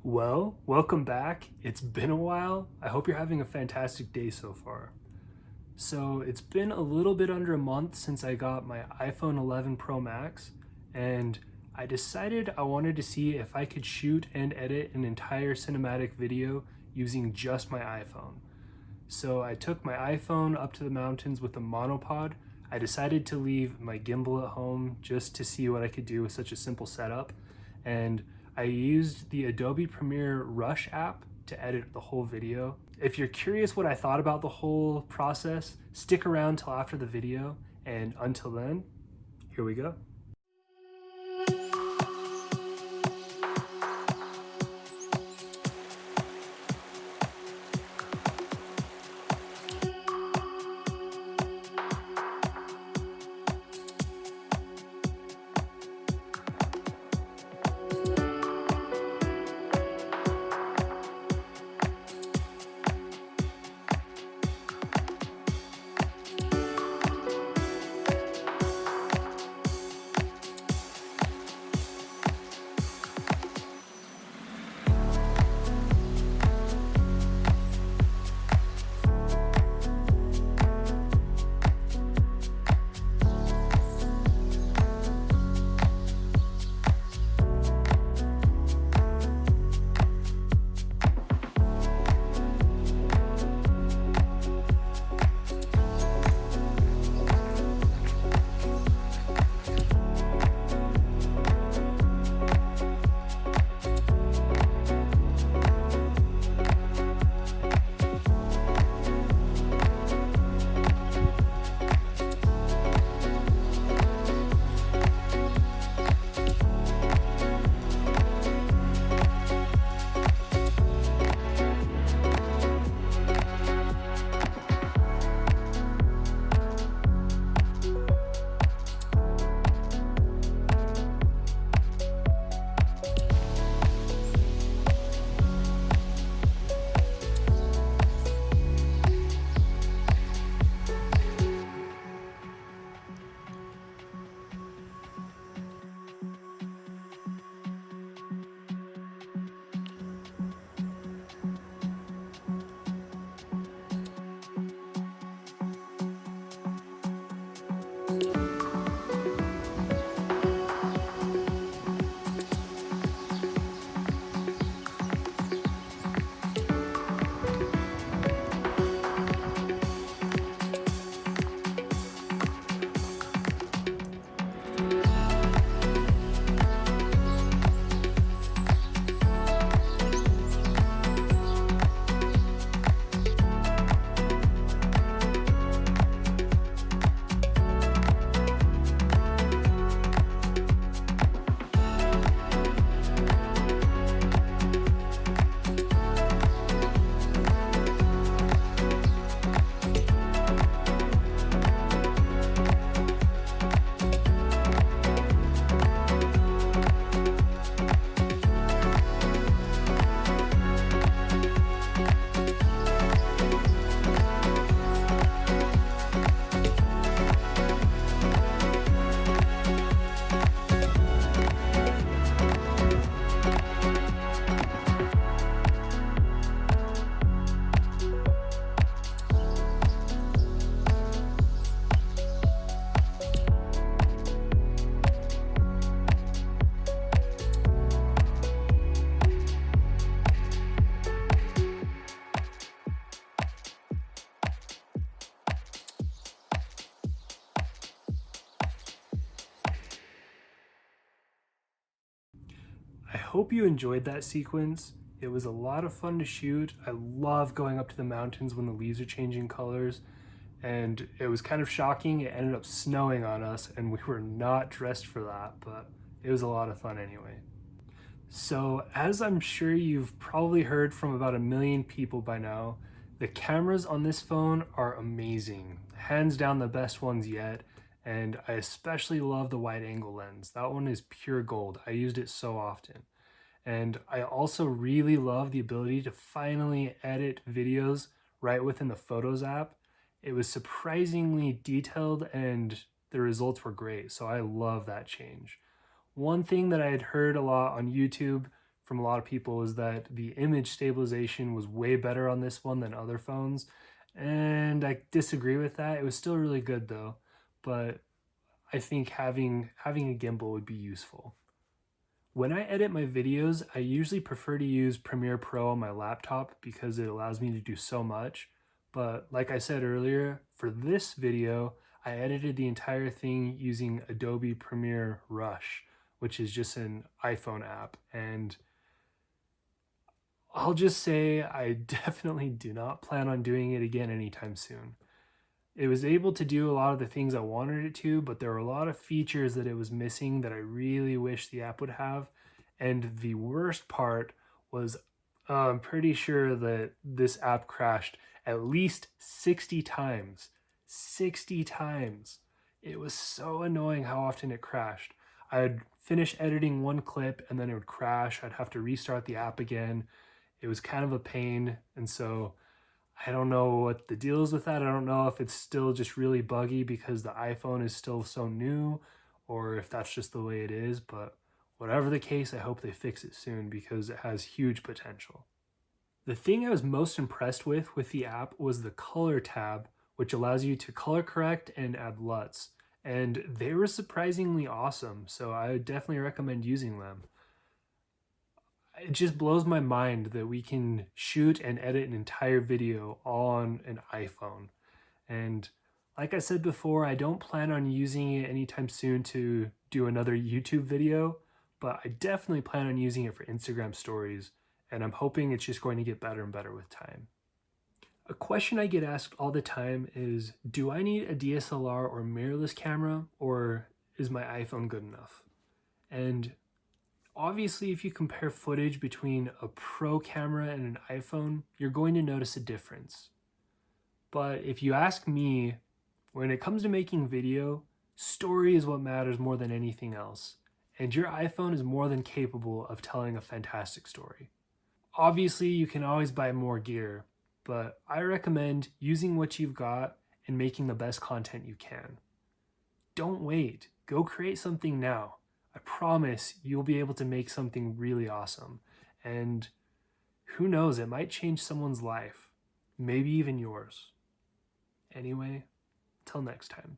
Well, welcome back. It's been a while. I hope you're having a fantastic day so far. So, it's been a little bit under a month since I got my iPhone 11 Pro Max, and I decided I wanted to see if I could shoot and edit an entire cinematic video using just my iPhone. So, I took my iPhone up to the mountains with a monopod. I decided to leave my gimbal at home just to see what I could do with such a simple setup, and I used the Adobe Premiere Rush app to edit the whole video. If you're curious what I thought about the whole process, stick around till after the video, and until then, here we go. I hope you enjoyed that sequence. It was a lot of fun to shoot. I love going up to the mountains when the leaves are changing colors, and it was kind of shocking. It ended up snowing on us, and we were not dressed for that, but it was a lot of fun anyway. So, as I'm sure you've probably heard from about a million people by now, the cameras on this phone are amazing. Hands down the best ones yet, and I especially love the wide angle lens. That one is pure gold. I used it so often. And I also really love the ability to finally edit videos right within the Photos app. It was surprisingly detailed and the results were great. So I love that change. One thing that I had heard a lot on YouTube from a lot of people is that the image stabilization was way better on this one than other phones. And I disagree with that. It was still really good though, but I think having a gimbal would be useful. When I edit my videos, I usually prefer to use Premiere Pro on my laptop because it allows me to do so much. But like I said earlier, for this video, I edited the entire thing using Adobe Premiere Rush, which is just an iPhone app. And I'll just say I definitely do not plan on doing it again anytime soon. It was able to do a lot of the things I wanted it to, but there were a lot of features that it was missing that I really wish the app would have. And the worst part was I'm pretty sure that this app crashed at least 60 times. 60 times. It was so annoying how often it crashed. I'd finish editing one clip and then it would crash. I'd have to restart the app again. It was kind of a pain. And so I don't know what the deal is with that. I don't know if it's still just really buggy because the iPhone is still so new or if that's just the way it is. But whatever the case, I hope they fix it soon because it has huge potential. The thing I was most impressed with the app was the color tab, which allows you to color correct and add LUTs. And they were surprisingly awesome, so I would definitely recommend using them. It just blows my mind that we can shoot and edit an entire video all on an iPhone. And like I said before, I don't plan on using it anytime soon to do another YouTube video, but I definitely plan on using it for Instagram stories, and I'm hoping it's just going to get better and better with time. A question I get asked all the time is, do I need a DSLR or mirrorless camera, or is my iPhone good enough? And obviously, if you compare footage between a pro camera and an iPhone, you're going to notice a difference. But if you ask me, when it comes to making video, story is what matters more than anything else. And your iPhone is more than capable of telling a fantastic story. Obviously, you can always buy more gear, but I recommend using what you've got and making the best content you can. Don't wait. Go create something now. I promise you'll be able to make something really awesome. And who knows, it might change someone's life. Maybe even yours. Anyway, till next time.